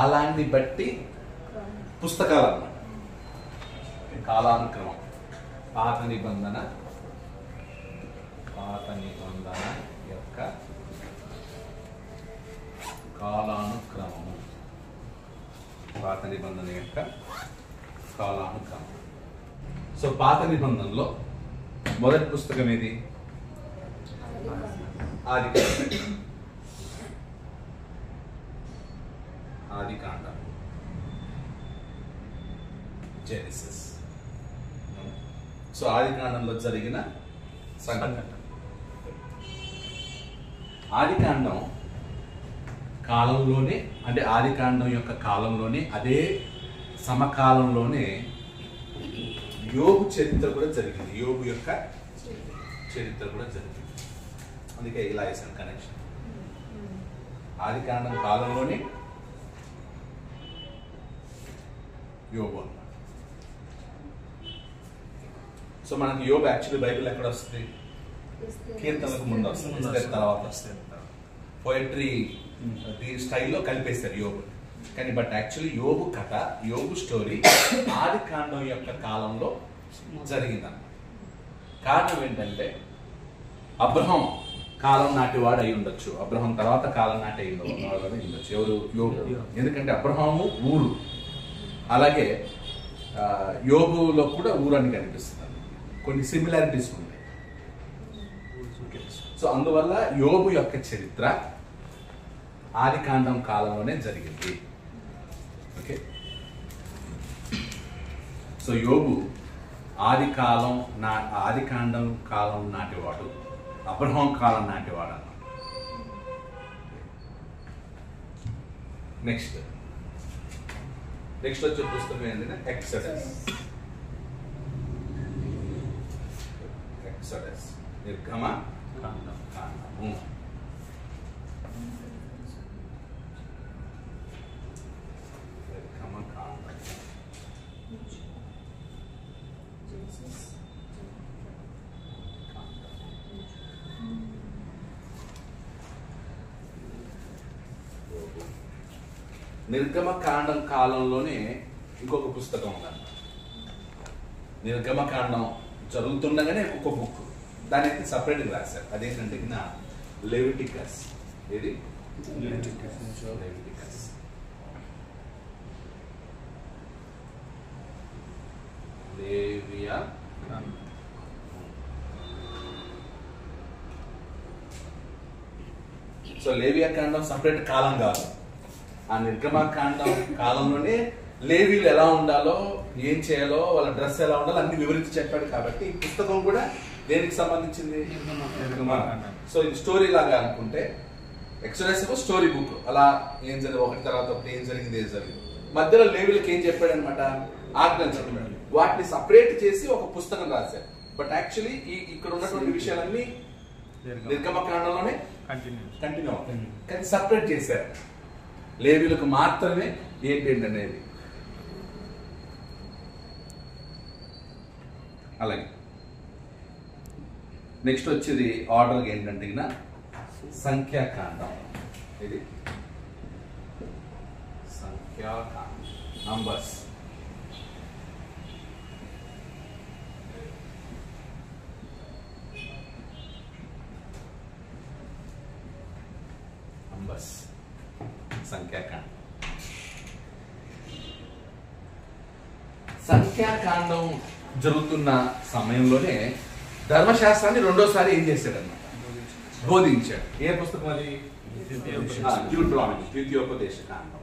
కాలాన్ని బట్టి పుస్తకాలు అన్నమాట. కాలానుక్రమం. పాత నిబంధన యొక్క కాలానుక్రమము. పాత నిబంధన యొక్క కాలానుక్రమం. సో పాత నిబంధనలో మొదటి పుస్తకం ఏది? ఆదికాండం, జెనిసిస్. సో ఆదికాండంలో జరిగిన సంఘటన. ఆదికాండం కాలంలోనే, అంటే ఆదికాండం యొక్క కాలంలోనే, అదే సమకాలంలోనే యోబు చరిత్ర కూడా జరిగింది. యోబు యొక్క చరిత్ర కూడా జరిగింది. అందుకే ఇలా వేసాను కనెక్షన్. ఆదికాండం కాలంలోనే యోబు అన్నమాట. సో మనకి యోబు యాక్చువల్లీ బైబిల్ ఎక్కడ వస్తుంది? కీర్తనలకు ముందు వస్తుంది, తర్వాత వస్తుంది. పోయట్రీ స్టైల్లో కలిపేస్తారు యోబు. కానీ బట్ యాక్చువల్లీ యోబు కథ, యోబు స్టోరీ ఆదికాండం యొక్క కాలంలో జరిగిందన్నమాట. కారణం ఏంటంటే అబ్రహాం కాలం నాటి వాడు అయి ఉండొచ్చు, అబ్రహాం తర్వాత కాలం నాటి అయి ఉండొచ్చు. ఎవరు? యోబు. ఎందుకంటే అబ్రహాము ఊరు, అలాగే యోబులో కూడా ఊరు అని కనిపిస్తుంది. కొన్ని సిమిలారిటీస్ ఉన్నాయి. సో అందువల్ల యోబు యొక్క చరిత్ర ఆదికాండం కాలంలోనే జరిగింది. ఓకే. సో యోబు ఆదికాండం కాలం నాటివాడు, అబ్రహాం కాలం నాటివాడు అన్నమాట. నెక్స్ట్ వచ్చే పుస్తకం ఏంటంటే ఎక్సడస్. నిర్గమకాండము. నిర్గమకాండం కాలంలోనే ఇంకొక పుస్తకం ఉందన్నమాట. నిర్గమకాండం జరుగుతుండగానే ఒక బుక్, దాని అయితే సపరేట్గా రాశారు. అదేంటంటే లెవిటికస్. ఇది లెవిటికస్. సో లేవియాకాండం సపరేట్ కాలం కాదు. ఆ నిర్గమకాండం కాలంలోనే లేవీలు ఎలా ఉండాలో, ఏం చేయాలో, వాళ్ళ డ్రెస్ ఎలా ఉండాలో అన్ని వివరించి చెప్పాడు. కాబట్టి ఈ పుస్తకం కూడా దేనికి సంబంధించింది? సో ఇది స్టోరీ లాగా అనుకుంటే ఎక్సోడస్ స్టోరీ బుక్. అలా ఏం జరిగింది, ఒకటి తర్వాత ఒకటి ఏం జరిగింది, మధ్యలో లేవీలకు ఏం చెప్పాడు అనమాట, ఆజ్ఞలు చెప్పాడు. వాటిని సపరేట్ చేసి ఒక పుస్తకం రాశారు. బట్ యాక్చువల్లీ ఇక్కడ ఉన్నటువంటి విషయాలన్నీ నిర్గమకాండంలోనే కంటిన్యూ అవుతాయి, కానీ సపరేట్ చేశారు. లేవీలకు మాత్రమే ఏంటి అనేది. అలాగే నెక్స్ట్ వచ్చేది ఆర్డర్ ఏంటంటే సంఖ్యాకాండం. ఇది సంఖ్యాకాండం, నంబర్స్. సంఖ్యాకాండం. సంఖ్యాకాండం జరుగుతున్న సమయంలోనే ధర్మశాస్త్రాన్ని రెండోసారి ఏం చేశాడన్నమాట, బోధించాడు. ఏ పుస్తకం అది? ద్వితీయోపదేశ కాండం.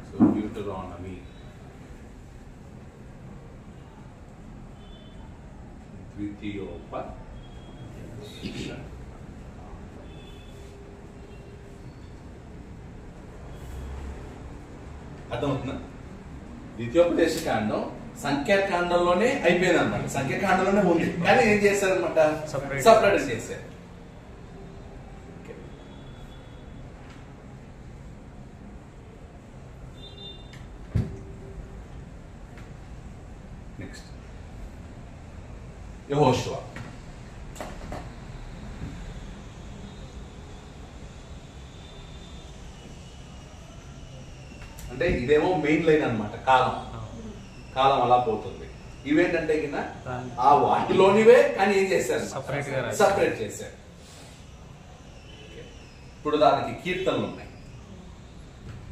సో డ్యూటరానమీ, ద్వితీయోపదేశ. అర్థమవుతుందా? ద్వితీయోపదేశ కాండం సంఖ్యాకాండంలోనే అయిపోయింది అనమాట. సంఖ్యాకాండంలోనే ఉంది, కానీ ఏం చేశారనమాట, సపరేట్ చేశారు. నెక్స్ట్ యెహోషువ. అంటే ఇదేమో మెయిన్ లైన్ అన్నమాట, కాలం కాలం అలా పోతుంది. ఇవేంటంటే ఆ వాటిలోనివే కానీ ఏం చేశారు, సపరేట్ చేశారు. ఇప్పుడు దానికి కీర్తనలు ఉన్నాయి.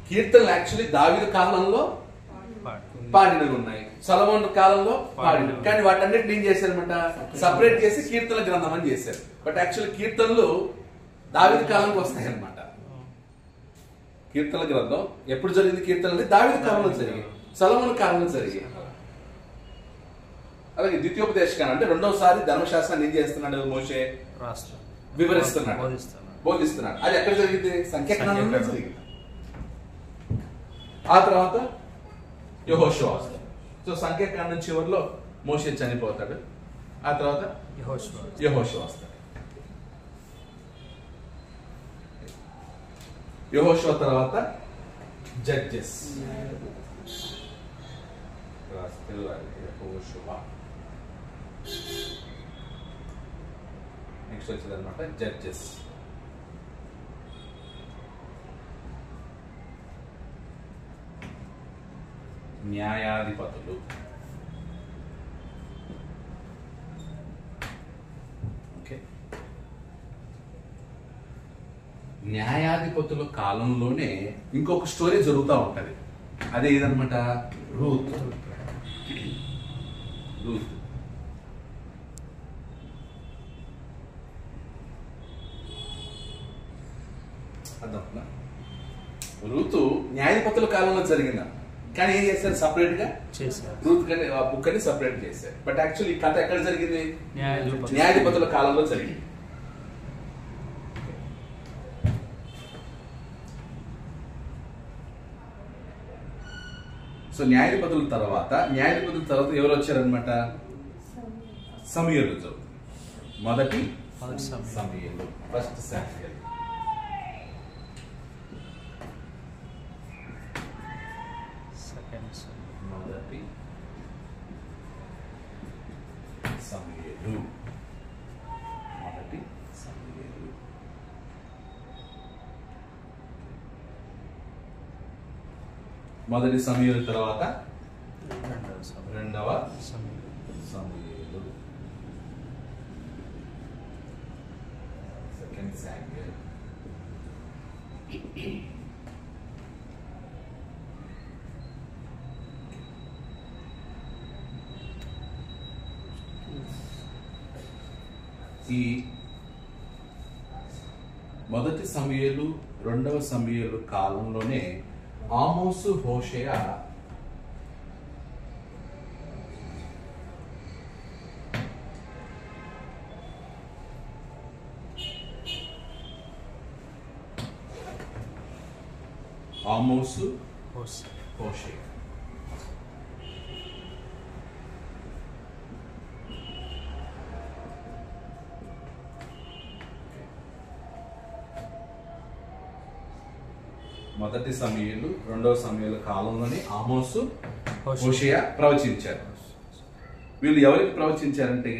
కీర్తనలు యాక్చువల్లీ దావీదు కాలంలో పాడినవి ఉన్నాయి, సొలొమోను కాలంలో పాడినవి, కానీ వాటన్నిటిని ఏం చేశారనమాట, సపరేట్ చేసి కీర్తన గ్రంథం అని చేశారు. బట్ యాక్చువల్లీ కీర్తనలు దావీదు కాలంకి వస్తాయి అన్నమాట. కీర్తన గ్రంథం ఎప్పుడు జరిగింది? కీర్తనలు దావీదు కాలంలో జరిగాయి, సొలొమోను కాలంలో జరిగాయి. అలాగే ద్వితీయోపదేశకాండం అంటే రెండోసారి ధర్మశాస్త్రాన్ని ఏం చేస్తున్నాడు మోషే, వివరిస్తున్నాడు, బోధిస్తున్నాడు. అది ఎక్కడ జరిగింది? సంఖ్యాకాండంలో జరిగింది. ఆ తర్వాత యెహోషువ వస్తాడు. సో సంఖ్యాకాండం చివరిలో మోషే చనిపోతాడు. ఆ తర్వాత యెహోషువ వస్తాడు. యెహోషువ తర్వాత జడ్జెస్. నెక్స్ట్ వచ్చేది అనమాట జడ్జెస్. న్యాయాధిపతులు. ఓకే, న్యాయాధిపతుల కాలంలోనే ఇంకొక స్టోరీ జరుగుతూ ఉంటది. అదే ఏదనమాట, రూత్. అర్థం. రూతు న్యాయాధిపతుల కాలంలో జరిగిందా, కానీ ఏం చేశారు, సపరేట్ గా రూత్ కానీ ఆ బుక్ అని సపరేట్ చేశారు. బట్ యాక్చువల్లీ ఈ కథ ఎక్కడ జరిగింది? న్యాయాధిపతుల కాలంలో జరిగింది. సో న్యాయాధిపతుల తర్వాత ఎవరు వచ్చారనమాట? సమూయేలు చదువు. మొదటి సమూయేలు, ఫస్ట్ శామ్యూయల్. మొదటి సమూయేలు. మొదటి సమూయేలు తర్వాత రెండవ సమూయేలు, సెకండ్ శామ్యూయల్. ఈ మొదటి సమూయేలు రెండవ సమూయేలు కాలంలోనే ఆమోసు, హోషేయ హోషేయ మొదటి సమూయేలు రెండవ సమూయేలు కాలంలోనే ఆమోసు, హోషేయ ప్రవచించారు. వీళ్ళు ఎవరికి ప్రవచించారంటే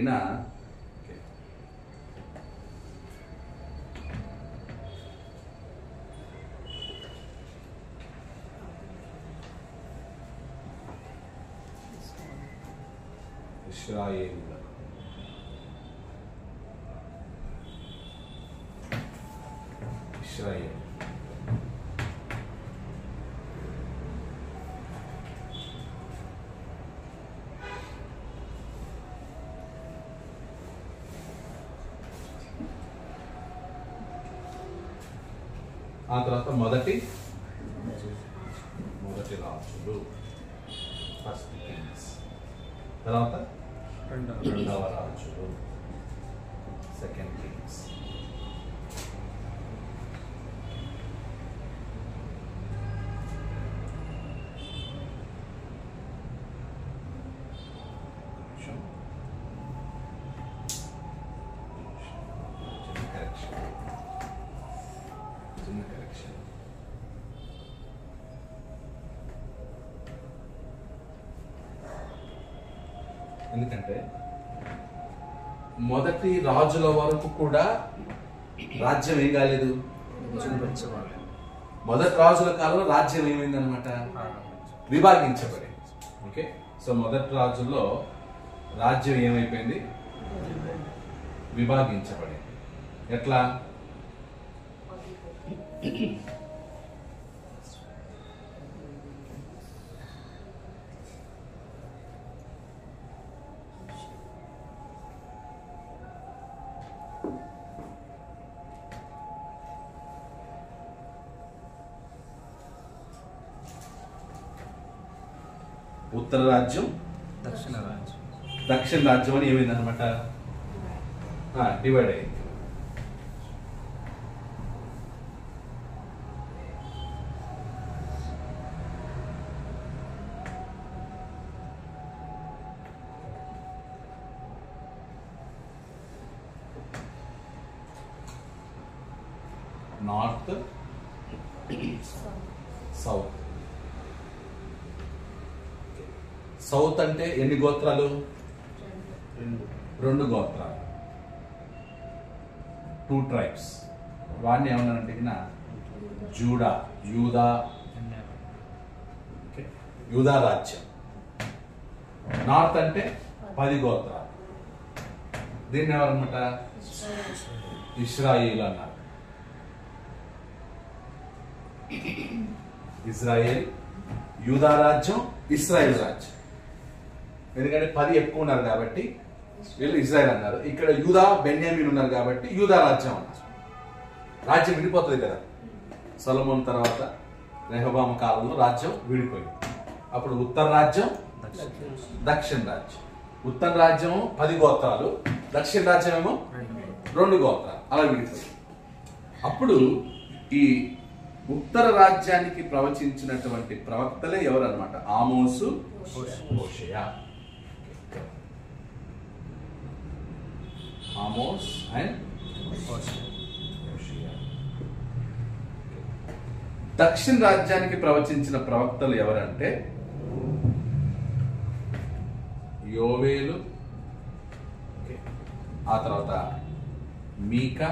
ఇశ్రాయేలు. ఆ తర్వాత మొదటి రాజులు, ఫస్ట్ కింగ్స్. తర్వాత రెండవ రాజులు, సెకండ్ కింగ్స్. ఎందుకంటే మొదటి రాజుల వరకు కూడా రాజ్యం ఏం కాలేదు, మొదటి రాజుల కాలంలో రాజ్యం ఏమైందనమాట, విభాగించబడింది. ఓకే, సో మొదటి రాజుల్లో రాజ్యం ఏమైపోయింది, విభాగించబడింది. ఎట్లా, ఉత్తర రాజ్యం, దక్షిణ రాజ్యం అని ఏమైందనమాట, డివైడ్ అయింది. North, south. సౌత్ అంటే ఎన్ని గోత్రాలు, 2 గోత్రాలు, 2 ట్రైబ్స్. వాడిని ఏమన్నారంటే జూడా, యూదా రాజ్యం. నార్త్ అంటే 10 గోత్రాలు. దీన్ని ఎవరన్నమాట, ఇశ్రాయేల్ అన్నారు. ఇజ్రాయేల్, యూదా రాజ్యం, ఇస్రాయేల్ రాజ్యం. ఎందుకంటే 10 ఎక్కువ ఉన్నారు కాబట్టి వీళ్ళు ఇజ్రాయెల్ అన్నారు. ఇక్కడ యూదా, బెన్యామీన్ ఉన్నారు కాబట్టి యూదా రాజ్యం అన్నారు. రాజ్యం విడిపోతుంది కదా, సొలొమోను తర్వాత రెహబాము కాలంలో రాజ్యం విడిపోయింది. అప్పుడు ఉత్తర రాజ్యం, దక్షిణ రాజ్యం. ఉత్తర రాజ్యం 10 గోత్రాలు, దక్షిణ రాజ్యం ఏమో 2 గోత్రాలు, అలా విడిపోయింది. అప్పుడు ఈ ఉత్తర రాజ్యానికి ప్రవచించినటువంటి ప్రవక్తలే ఎవరు అన్నమాట, ఆమోసు, హోషేయ. ఆమోస్ అండ్ హోషేయ. దక్షిణ రాజ్యానికి ప్రవచించిన ప్రవక్తలు ఎవరంటే యోవేలు, ఆ తర్వాత మీకా,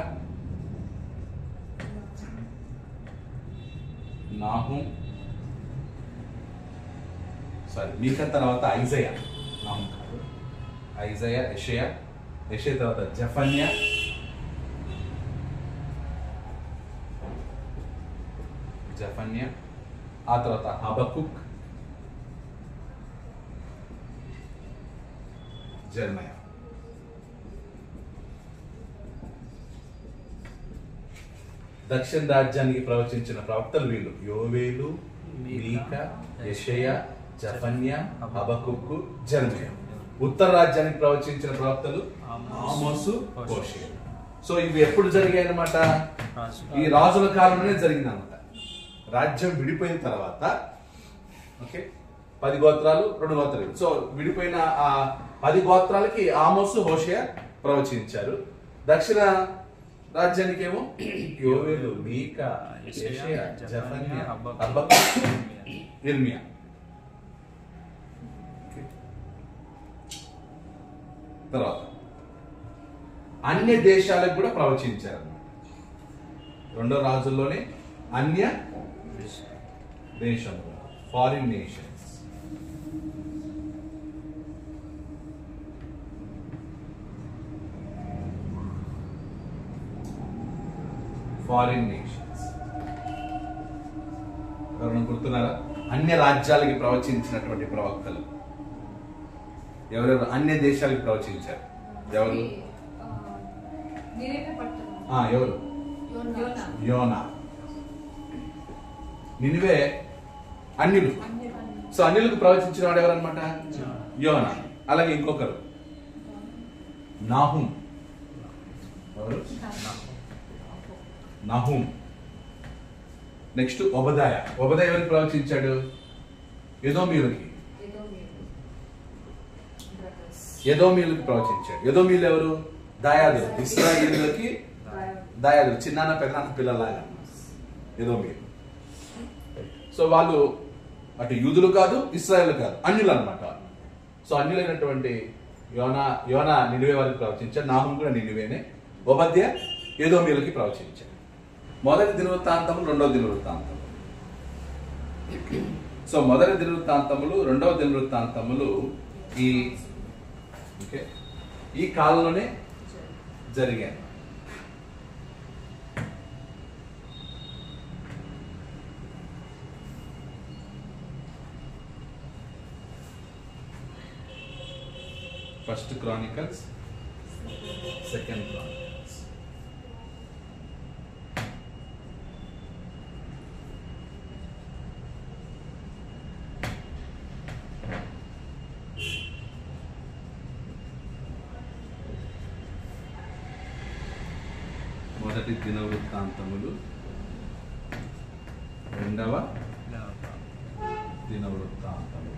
నాహూం, మీకా తర్వాత ఐజయా, నాహూం కాదు, ఐజయా, యెషయా తర్వాత జెఫన్యా, ఆ తర్వాత హబకుక్, జెర్మయా. దక్షిణ రాజ్యానికి ప్రవచించిన ప్రవక్తలు వీళ్ళు యోవేలు, మీకా, యెషయా, జెఫన్యా, హబకుక్, జెర్మయా. ఉత్తర రాజ్యానికి ప్రవచించిన ప్రవక్తలు ఆమోసు, హోషేయ. సో ఇవి ఎప్పుడు జరిగాయి అన్నమాట, ఈ రాజుల కాలంలోనే జరిగింది అనమాట. రాజ్యం విడిపోయిన తర్వాత, ఓకే, 10 గోత్రాలు, 2 గోత్రాలు. సో విడిపోయిన ఆ 10 గోత్రాలకి ఆమోసు, హోషేయ ప్రవచించారు. దక్షిణ రాజ్యానికి ఏమో యోవేలు, మీకా, యెషయా, జెఫన్యా, హబకుక్, ఇర్మియా. తర్వాత అన్య దేశాలకు కూడా ప్రవచించారు. 2వ రాజుల్లోనే అన్య దేశం, ఫారిన్ నేషన్స్. ఎవరైనా గుర్తున్నారా? అన్య రాజ్యాలకి ప్రవచించినటువంటి ప్రవక్తలు ఎవరెవరు? అన్య దేశాలకు ప్రవచించారు. ఎవరు? ఎవరు? యోనా. నినివే అన్యులు. సో అన్యులకు ప్రవచించిన వాడు ఎవరన్నమాట? యోనా. అలాగే ఇంకొకరు నాహూం. ఎవరు? నాహూం. నెక్స్ట్ ఒబదాయ. ఒబదాయ ఎవరికి ప్రవచించాడు? ఎదోమీయులకి. ఎదోమీయులకి ప్రవచించాడు. ఎదోమీయులు ఎవరు? దాయాదు. ఇశ్రాయేలులకి దాయాదు, చిన్నాన్న పెద్దనాన్న పిల్లలాగా ఎదోమీయులు. సో వాళ్ళు అటు యూదులు కాదు, ఇశ్రాయేలు కాదు, అన్యులు అనమాట. సో అన్యులైనటువంటి యోనా నినివే వారికి ప్రవచించాడు. నాహూం కూడా నినివేనే. ఒబద్య ఎదోమీయులకి ప్రవచించాడు. మొదటి దినవృత్తాంతం, 2వ దినవృత్తాంతం. సో మొదటి దినవృత్తాంతములు, రెండవ దినవృత్తాంతములు ఈ కాలంలోనే జరిగాయి. First Chronicles, second Chronicles. మొదటి దినవృత్తాంతములు, రెండవ దినవృత్తాంతములు.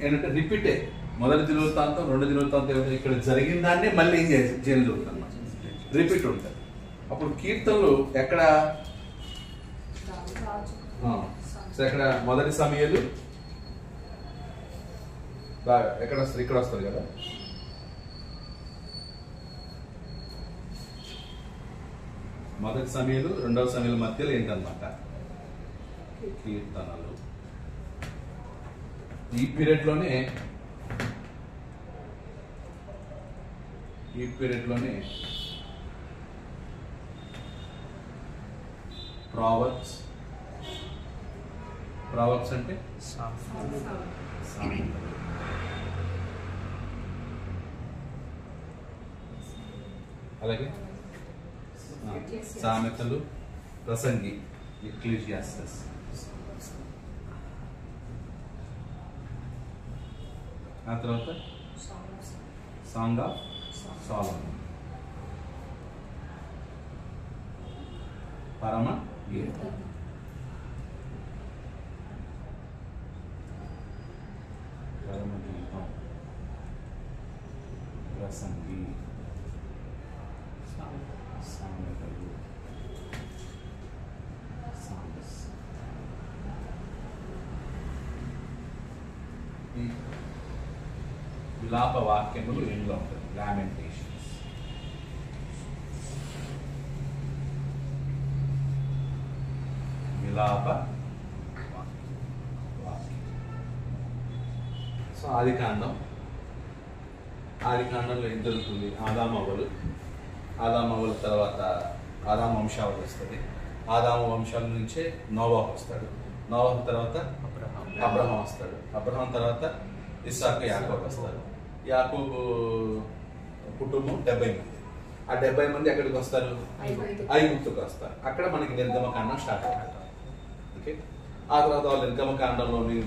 ఏంటంటే రిపీటే. మొదటి దినవృత్తాంతం, రెండు దినవృత్తాంతం ఇక్కడ జరిగిన దాన్ని మళ్ళీ ఏం జరుగుతుంది అన్నమాట, రిపీట్ ఉంటుంది. అప్పుడు కీర్తనలు ఎక్కడ ఎక్కడ మొదటి సమయాలు ఎక్కడ వస్తారు, ఇక్కడ వస్తారు కదా. మొదటి సమయాలు రెండవ సమయాల మధ్యలో ఏంటన్నమాట కీర్తనలు. ఈ పీరియడ్ లోనే ప్రావర్బ్స్ అంటే అలాగే సామెతలు, ప్రసంగి, ఎక్లీసియాస్టస్. ఆ తర్వాత సాంగ్ ఆఫ్ సొలొమన్, పరమ గీతం, ప్రసంగి, సామెతలు, సాంగ్స్. విలాప వాక్యములు ఇందులో ఉంటుంది, లామెంటేషన్స్. విలాప వాక్యం. సో ఆదికాండంలో ఏం జరుగుతుంది? ఆదామవ్వల తర్వాత ఆదాము వంశావళి వస్తుంది. ఆదాము వంశాల నుంచే నోవాహు వస్తాడు. నోవాహు తర్వాత అబ్రహాం వస్తాడు. అబ్రహాం తర్వాత ఇస్సాకు, యాకోబు వస్తారు. యాకోబు కుటుంబం 70 మంది. ఆ 70 మంది ఎక్కడికి వస్తారు? ఐగుప్తుకు వస్తారు. అక్కడ మనకి నిర్గమకాండం స్టార్ట్ అవుతుంది. ఓకే, ఆ తర్వాత వాళ్ళు నిర్గమకాండంలోని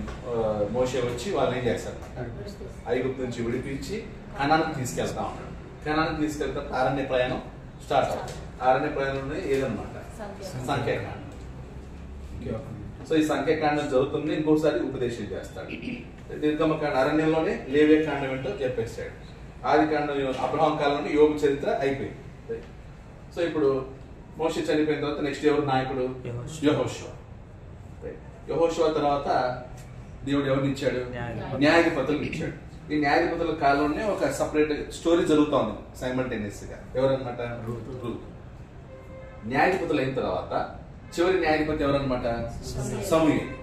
మోషే వచ్చి వాళ్ళు ఏం చేస్తారు? ఐగుప్తు నుంచి విడిపించి కనానికి తీసుకెళ్తా ఉన్నాడు. కనానికి తీసుకెళ్తా అరణ్య ప్రయాణం స్టార్ట్ అవుతుంది. అరణ్య ప్రయాణం ఏదన్నమాట సంఖ్యాకాండం. సో ఈ సంఖ్యాకాండం జరుగుతుంది. ఇంకోసారి ఉపదేశం చేస్తాడు. నిర్గమకాండ అరణ్యంలోనే లేవియా కాండం ఏంటో చెప్పేస్తాడు. ఆది కాండం అబ్రహాం కాలంలో యోబు చరిత్ర అయిపోయింది. సో ఇప్పుడు మోషే చనిపోయిన తర్వాత నెక్స్ట్ ఎవరు నాయకుడు? యెహోషువ. యెహోషువ తర్వాత దేవుడు ఎవరిని ఇచ్చాడు? న్యాయాధిపతులను ఇచ్చాడు. ఈ న్యాయాధిపతుల కాలంలోనే ఒక సపరేట్ స్టోరీ జరుగుతోంది సైమల్టేనియస్ గా. ఎవరన్నమాట? రూత్. న్యాయాధిపతులు అయిన తర్వాత చివరి న్యాయాధిపతి ఎవరన్నమాట? సమూయేలు.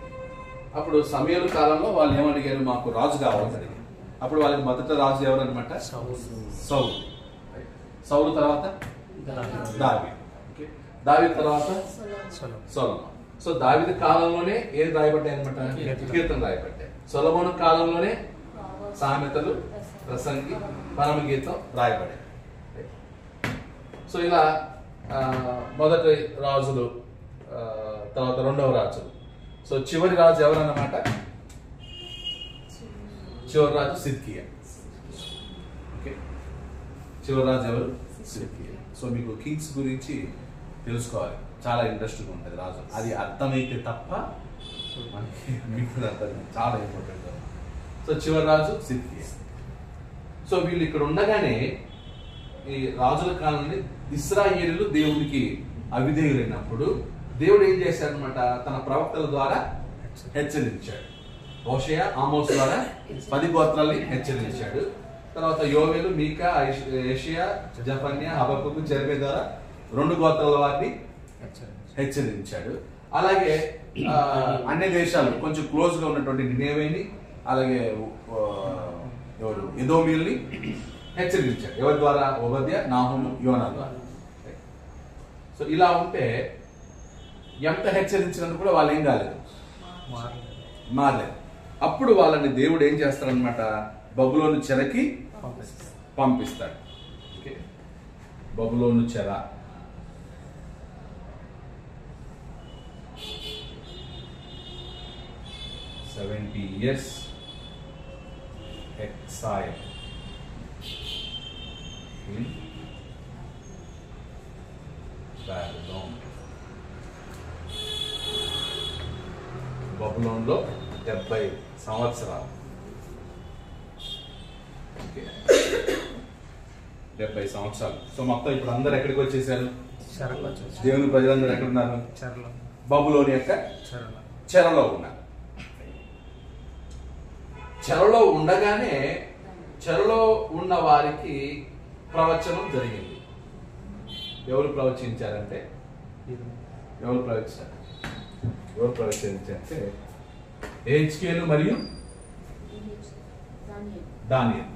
అప్పుడు సమూయేలు కాలంలో వాళ్ళు ఏమడిగారు? మాకు రాజు కావాలని అడిగారు. అప్పుడు వాళ్ళకి మొదట రాజు ఎవరన్నమాట? సౌలు. సౌలు తర్వాత దావీదు. దావీదు తర్వాత సొలొమోను. సో దావీదు కాలంలోనే ఏది రాయబడ్డాయి అనమాట? కీర్తన రాయబడ్డాయి. సొలొమోను కాలంలోనే సామెతలు, ప్రసంగి, పరమగీతం రాయబడ్డాయి. సో ఇలా మొదటి రాజులు, తర్వాత రెండవ రాజులు. సో చివరి రాజు ఎవరన్నమాట? చివరి రాజు సిద్కియా. ఓకే, చివరి రాజు ఎవరు? సిద్కియా. సో మీకు కింగ్స్ గురించి తెలుసుకోవాలి, చాలా ఇంట్రెస్టింగ్ ఉంటుంది. రాజు అది అర్థమైతే తప్ప మనకి మిగతా అర్థం చాలా ఇంపార్టెంట్. సో చివరి రాజు సిద్కియా. సో వీళ్ళు ఇక్కడ ఉండగానే ఈ రాజుల కాలంలో ఇశ్రాయేలీయులు దేవునికి అవిధేయులైనప్పుడు దేవుడు ఏం చేశాడనమాట? తన ప్రవక్తల ద్వారా హెచ్చరించాడు. హోషేయ, ఆమోస్ ద్వారా 10 గోత్రాలని హెచ్చరించాడు. తర్వాత యోవేలు, మీకా, యెషయా, జెఫన్యా, హబక్కూకు, జెరెమీయా ద్వారా 2 గోత్రాల వారిని హెచ్చరించాడు. అలాగే అన్ని దేశాలు కొంచెం క్లోజ్ గా ఉన్నటువంటి నినేవేని, అలాగే ఎవరు ఎదోమీయుల్ని హెచ్చరించాడు. ఎవరి ద్వారా? ఓబద్యా, నాహూము, యోనా ద్వారా. సో ఇలా ఉంటే ఎంత హెచ్చరించినందుకు కూడా వాళ్ళు ఏం కాలేదు, మారలేదు. అప్పుడు వాళ్ళని దేవుడు ఏం చేస్తాడనమాట, బబులోను చెరకి పంపిస్తాడు. ఓకే, బబులోను చెర. $70 years exile in Babylon. బబులోన్లో 70 సంవత్సరాలు. 70 సంవత్సరాలు. సో మొత్తం ఇప్పుడు అందరు ఎక్కడికి వచ్చేసారు? దేవుని ప్రజలందరూ ఎక్కడున్నారు? బబులోని యొక్క చెరలో ఉన్నారు. చెరలో ఉండగానే చెరలో ఉన్న వారికి ప్రవచనం జరిగింది. ఎవరు ప్రవచించారంటే ఎవరు ప్రవచించారంటే యెహెజ్కేలు మరియు దానియేలు.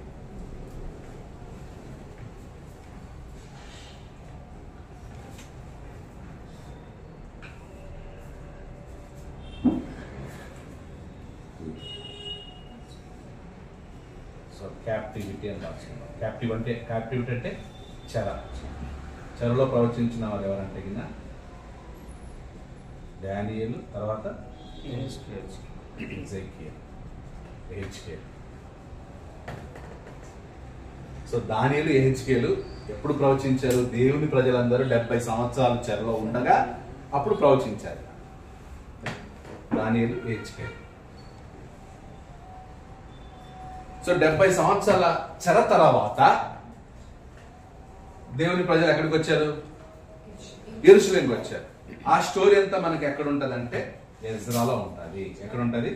సో క్యాప్టివిటీ అని రాసుకున్నాం. క్యాప్టివిటీ అంటే చెరలో ప్రవచించిన వారు ఎవరంటే కింద దానియేలు, తర్వాత యెహెజ్కేలు. సో దానియేలు, యెహెజ్కేలు ఎప్పుడు ప్రవచించారు? దేవుని ప్రజలందరూ 70 సంవత్సరాలు చెరలో ఉండగా అప్పుడు ప్రవచించారు. దానియేలు, యెహెజ్కేలు. సో 70 సంవత్సరాల చెర తర్వాత దేవుని ప్రజలు ఎక్కడికి వచ్చారు? యెరూషలేముకి వచ్చారు. ఆ స్టోరీ అంతా మనకి ఎక్కడ ఉంటదంటే ఎజ్రాలో ఉంటుంది. ఎక్కడ ఉంటది?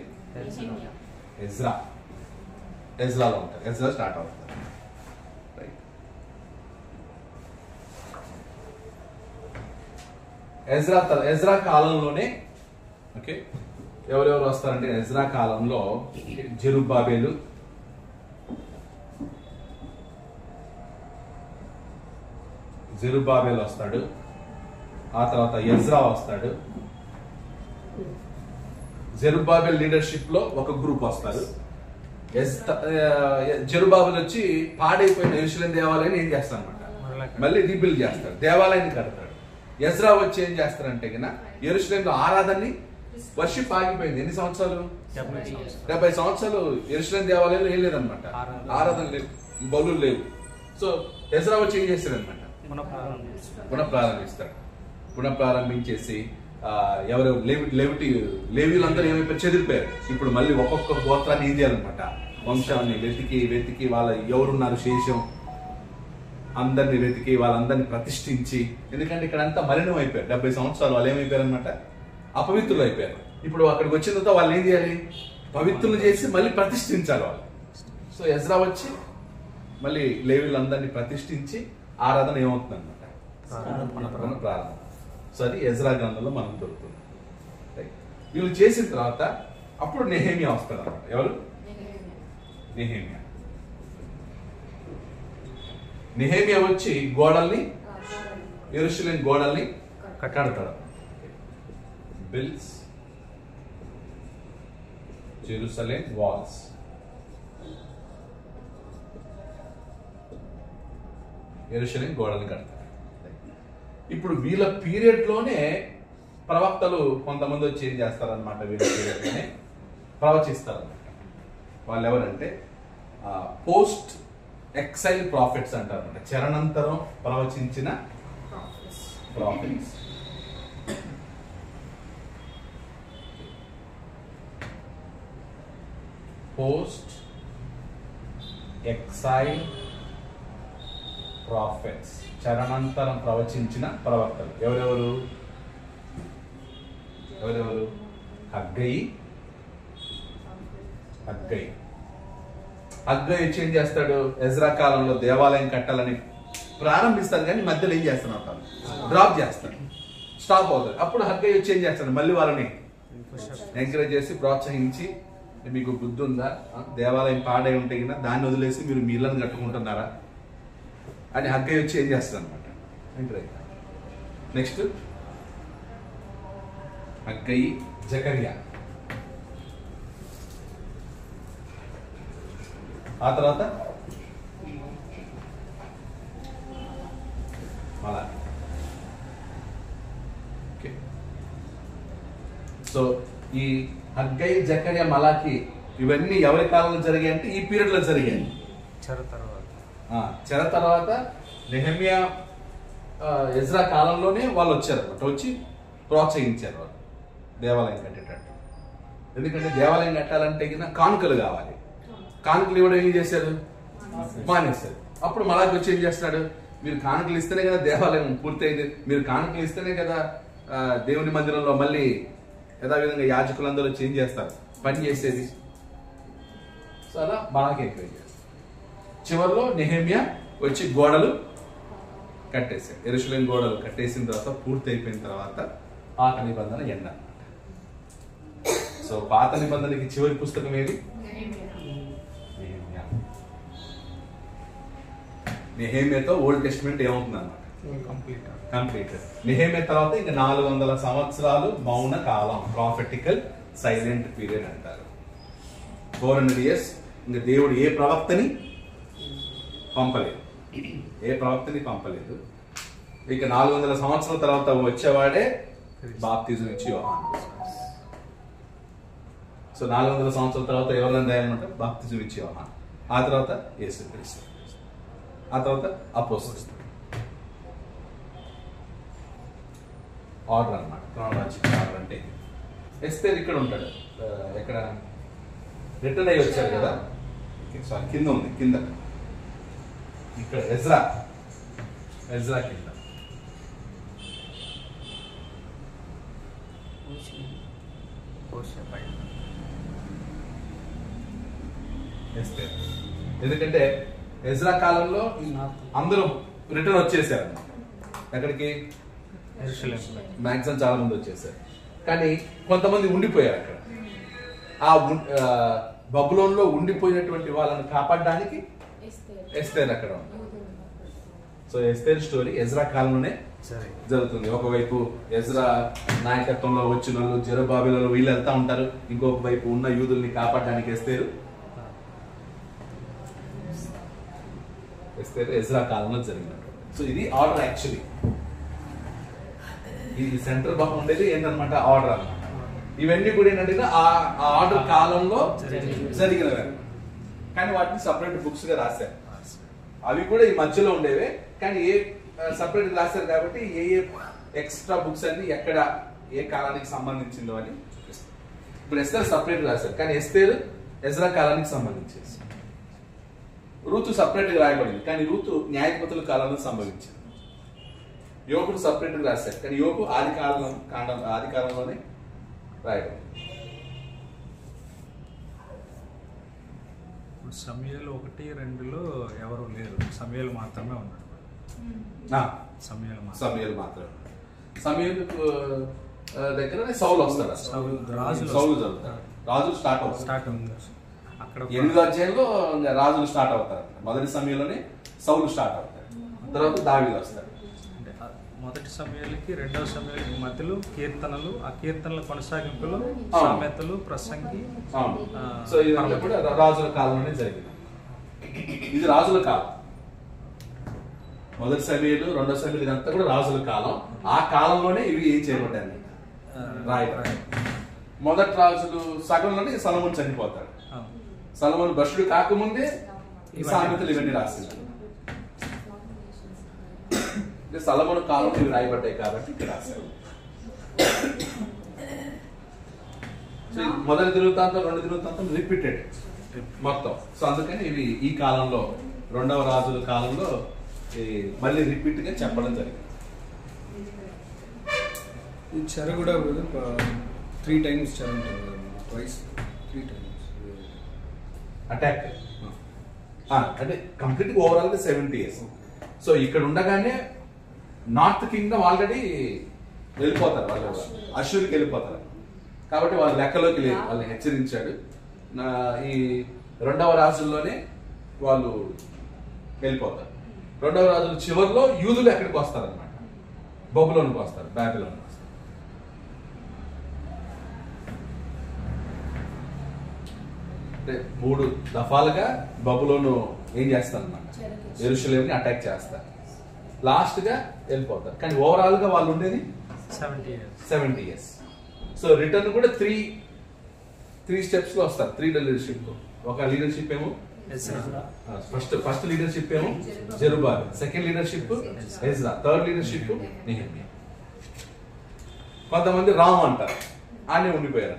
ఎజ్రాలో ఉంటుంది. ఎజ్రా స్టార్ట్ అవుతుంది. ఎజ్రా కాలంలోనే ఓకే ఎవరెవరు వస్తారంటే ఎజ్రా కాలంలో జెరుబ్బాబెలు, వస్తాడు. ఆ తర్వాత ఎజ్రా వస్తాడు. జెరుబ్బాబెల్ లీడర్షిప్ లో ఒక గ్రూప్ వస్తారు. జెరుబ్బాబెల్ వచ్చి పాడైపోయిన యెరూషలేము దేవాలయాన్ని ఏం చేస్తారన్నమాట, మళ్ళీ రీబిల్డ్ చేస్తాడు, దేవాలయాన్ని కడతాడు. ఎజ్రా వచ్చి ఏం చేస్తారంటే గిన యెరూషలేములో ఆరాధనని, వర్షిప్ ఆగిపోయింది. ఎన్ని సంవత్సరాలు? 70 సంవత్సరాలు యెరూషలేము దేవాలయంలో ఏం లేదనమాట, ఆరాధన లేవు, బలులు లేవు. సో ఎజ్రా వచ్చి ఏం చేస్తాడనమాట, పునఃప్రారంభించేసి ఎవరు లేవీలందరూ ఏమైపోయారు, చెదిరిపోయారు. ఇప్పుడు మళ్ళీ ఒక్కొక్క గోత్రాన్ని ఏం చేయాలన్నమాట, వంశాన్ని వెతికి వాళ్ళ ఎవరున్నారు శేషం అందరిని వెతికి వాళ్ళందరినీ ప్రతిష్ఠించి, ఎందుకంటే ఇక్కడ అంతా మలినం అయిపోయారు. 70 సంవత్సరాలు వాళ్ళు ఏమైపోయారు అనమాట, అపవిత్రులు అయిపోయారు. ఇప్పుడు అక్కడికి వచ్చిన తర్వాత వాళ్ళు ఏం చేయాలి, పవిత్రులు చేసి మళ్ళీ ప్రతిష్ఠించాలి వాళ్ళు. సో ఎజ్రా వచ్చి మళ్ళీ లేవీలందరినీ ప్రతిష్ఠించి ఆరాధన ఏమవుతుంది అనమాట, ప్రారంభం. సో అది ఎజ్రా గ్రంథంలో మనం దొరుకుతుంది. వీళ్ళు చేసిన తర్వాత అప్పుడు నెహెమియా వస్తాడు అనమాట. ఎవరు? నెహెమియా వచ్చి గోడల్ని, యెరూషలేము గోడల్ని కడతాడు. Builds Jerusalem walls. యెరూషలేము గోడల్ని కడతాడు. ఇప్పుడు వీళ్ళ పీరియడ్ లోనే ప్రవక్తలు కొంతమంది వచ్చి ఏం చేస్తారనమాట, వీళ్ళ పీరియడ్ లోనే ప్రవచిస్తారనమాట. వాళ్ళు ఎవరంటే పోస్ట్ ఎక్సైల్ ప్రాఫిట్స్ అంటారు అనమాట. చరణంతరం ప్రవచించిన ప్రాఫిట్స్. పోస్ట్ ఎక్సైల్ ప్రాఫిట్స్, చరణంతరం ప్రవచించిన ప్రవక్తలు. ఎవరెవరు? హగ్గయి, హగ్గై వచ్చి ఏం చేస్తాడు, ఎజ్రా కాలంలో దేవాలయం కట్టాలని ప్రారంభిస్తాడు, కానీ మధ్యలో ఏం చేస్తాడు, డ్రాప్ చేస్తాడు, స్టాప్ అవుతాడు. అప్పుడు హగ్గై వచ్చి ఏం చేస్తాడు, మళ్ళీ వాళ్ళని ఎంకరేజ్ చేసి ప్రోత్సహించి, మీకు బుద్ధి ఉందా, దేవాలయం పాడై ఉంటే కదా దాన్ని వదిలేసి మీరు మీ ఇళ్ళని కట్టుకుంటున్నారా అని హగ్గై వచ్చి ఏం చేస్తాడు అనమాట, ఎంకరేజ్. నెక్స్ట్ హగ్గై, జకర్యా, ఆ తర్వాత మలాకి. ఓకే, సో ఈ హగ్గై, జకర్యా, మలాకి ఇవన్నీ ఎవరి కాలంలో జరిగాయి అంటే ఈ పీరియడ్ లో జరిగాయి. చెర తర్వాత నెహెమ్యా, ఎజ్రా కాలంలోనే వాళ్ళు వచ్చారన్నమాట, వచ్చి ప్రోత్సహించారు వాళ్ళు దేవాలయం కట్టేటట్టు. ఎందుకంటే దేవాలయం కట్టాలంటే కానుకలు కావాలి, కానుకలు ఇవ్వడం ఏం చేశారు, మానేశారు. అప్పుడు మలాకి వచ్చి ఏం చేస్తున్నాడు, మీరు కానుకలు ఇస్తేనే కదా దేవాలయం పూర్తయింది, మీరు కానుకలు ఇస్తేనే కదా దేవుని మందిరంలో మళ్ళీ యథావిధంగా యాజకులందరూ చేంజ్ చేస్తారు, పని చేసేది. సో అలా మలాకి ఎంకరేజ్ చేస్తారు. చివరిలో నెహెమ్యా వచ్చి గోడలు కట్టేశారు. యెరూషలేము గోడలు కట్టేసిన తర్వాత, పూర్తి అయిపోయిన తర్వాత పాత నిబంధన ఎండ. సో పాత నిబంధనకి చివరి పుస్తకం ఏది, నెహెమ్యాతో ఓల్డ్ టెస్టిమెంట్ ఏమవుతుంది అన్నమాట, కంప్లీట్. నెహెమ్యా తర్వాత ఇంకా 400 సంవత్సరాలు మౌన కాలం, ప్రాఫెటికల్ సైలెంట్ పీరియడ్ అంటారు. 400 years ఇంకా దేవుడు ఏ ప్రవక్తని పంపలేదు. ఇక 400 సంవత్సరాల తర్వాత వచ్చేవాడే బాప్తిజం ఇచ్చి యోహాను. సో 400 సంవత్సరాల తర్వాత ఎవరిని రాయాలన్నమాట, బాప్తిజం ఇచ్చి యోహాను. ఆ తర్వాత యేసుక్రీస్తు, ఆ తర్వాత అపోస్తలులు. ఆర్డర్ అన్నమాట, క్రోనాలజికల్ ఆర్డర్. అంటే ఎస్తేర్ ఇక్కడ ఉంటాడు, ఎక్కడ రిటర్న్ అయ్యి వచ్చారు కదా, సారీ కింద ఉంది, కింద ఇక్కడ ఎజ్రా కింద. ఎస్తేర్, ఎందుకంటే ఎజ్రా కాలంలో అందరూ రిటర్న్ వచ్చేసారు. ఎక్కడికి, మ్యాక్సిమం చాలా మంది వచ్చేసారు, కానీ కొంతమంది ఉండిపోయారు అక్కడ. ఆ బబులోన్లో ఉండిపోయినటువంటి వాళ్ళని కాపాడడానికి ఎస్తేర్ అక్కడ ఉంది. సో ఎస్తేర్ స్టోరీ ఎజ్రా కాలంలోనే జరుగుతుంది. ఒకవైపు ఎజ్రా నాయకత్వంలో వచ్చిన వాళ్ళు, జెరుబ్బాబెలు వీళ్ళు వెళ్తా ఉంటారు, ఇంకొక వైపు ఉన్న యూదుల్ని కాపాడడానికి ఎస్తేర్ ఎజ్రా కాలంలో జరిగినట్టు. సో ఇది ఆర్డర్. యాక్చువల్లీ ఇది సెంటర్ బాగా ఉండేది ఏంటన్నమాట, ఆర్డర్ అన్నమాట. ఇవన్నీ కూడా ఏంటంటే ఆ ఆర్డర్ కాలంలో జరిగినవి, కానీ వాటిని సపరేట్ బుక్స్ గా రాశారు. అవి కూడా ఈ మధ్యలో ఉండేవే, కానీ ఏ సపరేట్ రాశారు కాబట్టి ఏ ఎక్స్ట్రా బుక్స్ అన్ని ఎక్కడ ఏ కాలానికి సంబంధించిందో అని చూపిస్తారు. ఇప్పుడు ఎస్తేర్ సపరేట్ రాశారు, కానీ ఎస్తేర్ ఎజ్రా కాలానికి సంబంధించేసి. రూతు సపరేట్ గా రాయబడింది, కానీ రూతు న్యాయాధిపతుల కాలంలో సంభవించింది. యోబుడు సపరేట్ గా రాశారు, కానీ యోబు ఆది కాలంలోనే రాయబడింది. సమూయేలు 1-2లో ఎవరు లేరు, సమూయేలు మాత్రమే ఉన్నాడు. సమూయేలు మాత్రమే. సమూయేలు దగ్గర సౌలు వస్తాడు, సౌలు జరుగుతాడు, రాజులు స్టార్ట్ అవుతారు. అక్కడ 8వ అధ్యాయంలో రాజులు స్టార్ట్ అవుతారు. మొదటి సమయంలోనే సౌలు స్టార్ట్ అవుతారు, తర్వాత దావీదు వస్తాడు. మొదటి సమయాలకి 2వ సమయాలకి మధ్యలో కీర్తనలు, ఆ కీర్తనల కొనసాగింపులు సామెతలు, ప్రసంగి. సో ఇదంతా కూడా రాజుల కాలంలోనే జరిగింది. ఇది రాజుల కాలం. మొదటి సమయాలు, 2వ సమయాలు, ఇదంతా కూడా రాజుల కాలం. ఆ కాలంలోనే ఇవి ఏం చేయబడ్డాయి, రాయబడ్డాయి. మొదటి రాజులు సగంలోనే సొలొమోను చనిపోతాడు. సొలొమోను భ్రష్టుడు కాకముందే ఈ సామెతలు ఇవన్నీ రాసింది. సొలొమోను కాలంలో ఇవి రాయబడ్డాయి కాబట్టి ఇక్కడ రాశారు. మొదటి దినవృత్తాంతం, 2వ దినవృత్తాంతం రిపీటెడ్ మొత్తం. సో అందుకని ఇవి ఈ కాలంలో, 2వ రాజుల కాలంలో మళ్ళీ రిపీట్ గా చెప్పడం జరిగింది. చెర కూడా 3 times చెర ఉంటుంది, ట్వైస్ 3 times అటాక్. అంటే కంప్లీట్ ఓవరాల్ గా 70 years. సో ఇక్కడ ఉండగానే నార్త్ కింగ్డమ్ ఆల్రెడీ వెళ్ళిపోతారు, వాళ్ళు అష్యూర్కి వెళ్ళిపోతారు. కాబట్టి వాళ్ళ లెక్కలోకి లేదు, వాళ్ళని హెచ్చరించాడు. ఈ 2వ రాజుల్లోనే వాళ్ళు వెళ్ళిపోతారు. 2వ రాజుల చివరిలో యూదులు ఎక్కడికి వస్తారనమాట, బబులోనికి వస్తారు, బాబిలోనికి వస్తారు. అంటే 3 దఫాలుగా బబులోను ఏం చేస్తారనమాట, యెరూషలేముని అటాక్ చేస్తారు. లాస్ట్ గా వెళ్ళిపోతారు. కానీ ఓవరాల్ గా వాళ్ళు ఉండేది 70 years. సో రిటర్న్ కూడా 3 స్టెప్స్ లో వస్తారు. 3 లీడర్షిప్. ఒక లీడర్షిప్ ఏమో ఫస్ట్ లీడర్షిప్ ఏమో Zerubbabel, second leadership Ezra, third leadership Nehemiah. కొంతమంది రాము అంటారు, ఆయనే ఉండిపోయారు.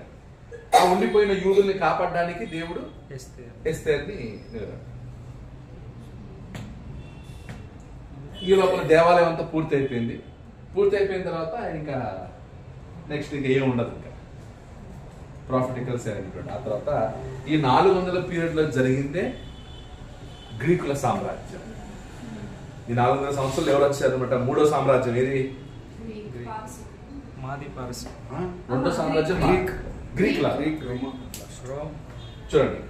ఆ ఉండిపోయిన యూదుల్ని కాపాడడానికి దేవుడు ఎస్తేర్ని ఈ లోపల దేవాలయం అంతా పూర్తి అయిపోయింది. పూర్తి అయిపోయిన తర్వాత ఇంకా నెక్స్ట్ ఇంకా ఏమి ఉండదు, ఇంకా ప్రాఫిటికల్ సెవెంటీ. ఆ తర్వాత ఈ 400 పీరియడ్ లో జరిగిందే గ్రీకుల సామ్రాజ్యం. ఈ 400 సంవత్సరాలు ఎవరు వచ్చారు అనమాట? 3వ సామ్రాజ్యం ఏది? రెండో సామ్రాజ్యం గ్రీకుల. చూడండి,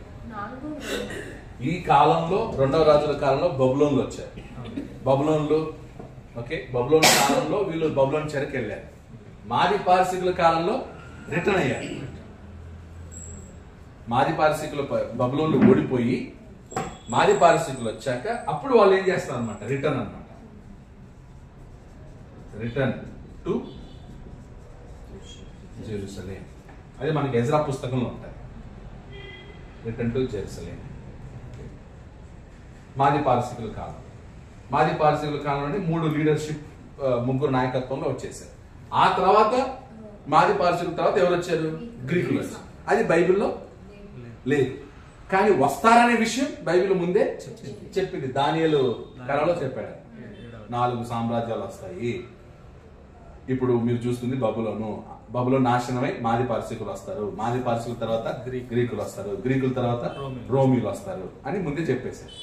ఈ కాలంలో 2వ రాజుల కాలంలో బబులోన్లు వచ్చారు. బబులోన్లు ఓకే, బబులోన్ కాలంలో వీళ్ళు బబులోన్ చెరకు వెళ్ళారు. మాది పారసీకుల కాలంలో రిటర్న్ అయ్యారు. మాది పారసీకుల బబులోన్లు ఓడిపోయి మాది పారసీకులు వచ్చాక అప్పుడు వాళ్ళు ఏం చేస్తారు అనమాట, రిటర్న్ అనమాట. Return to Jerusalem. అదే మనకి ఎజ్రా పుస్తకంలో ఉంటాయి, రిటర్న్ టు జెరూసలేం. మాది పారసీకుల కాలం. మాది పారసీకుల కాలంలోనే 3 లీడర్షిప్, 3 నాయకత్వంలో వచ్చేసారు. ఆ తర్వాత మాది పారసీకుల తర్వాత ఎవరు వచ్చారు? గ్రీకులు వచ్చారు. అది బైబిల్లో లేదు, కానీ వస్తారనే విషయం బైబిల్ ముందే చెప్పింది. దానియేలు కళలో చెప్పాడు 4 సామ్రాజ్యాలు వస్తాయి. ఇప్పుడు మీరు చూస్తుంది బబులోను. బబులోను నాశనమై మాది పారసీకులు వస్తారు, మాది పారసీకుల తర్వాత గ్రీకులు వస్తారు, గ్రీకుల తర్వాత రోమీలు వస్తారు అని ముందే చెప్పేశారు.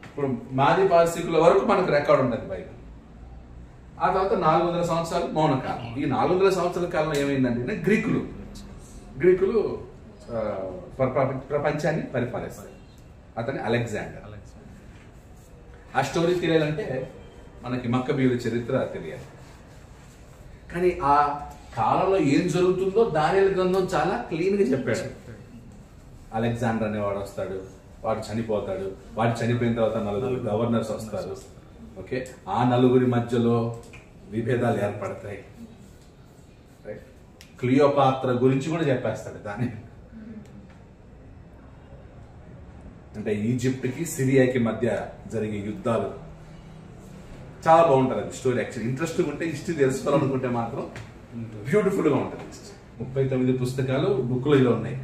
ఇప్పుడు మాది పారసీకుల వరకు మనకు రికార్డు ఉంటుంది బైబిల్. ఆ తర్వాత 400 సంవత్సరాలు మౌన కాలం. ఈ 400 సంవత్సరాల కాలంలో ఏమైందంటే గ్రీకులు ప్రపంచాన్ని పరిపాలిస్తారు. అతని అలెగ్జాండర్. ఆ స్టోరీ తెలియాలంటే మనకి మక్కబీయుల చరిత్ర తెలియాలి. కానీ ఆ కాలంలో ఏం జరుగుతుందో దానియేలు గ్రంథం చాలా క్లీన్ గా చెప్పాడు. అలెగ్జాండర్ అనేవాడు వస్తాడు, వాడు చనిపోతాడు, వాడు చనిపోయిన తర్వాత 4 గవర్నర్స్ వస్తారు. ఓకే, ఆ 4 మధ్యలో విభేదాలు ఏర్పడతాయి. క్లియోపాత్ర గురించి కూడా చెప్పేస్తాడు దాని. అంటే ఈజిప్ట్ కి సిరియాకి మధ్య జరిగే యుద్ధాలు చాలా బాగుంటుంది. అది స్టోరీ యాక్చువల్లీ ఇంట్రెస్టింగ్ ఉంటే, హిస్టరీ తెలుసుకోవాలనుకుంటే మాత్రం బ్యూటిఫుల్ గా ఉంటుంది. 39 పుస్తకాలు బుక్ లో ఇలా ఉన్నాయి.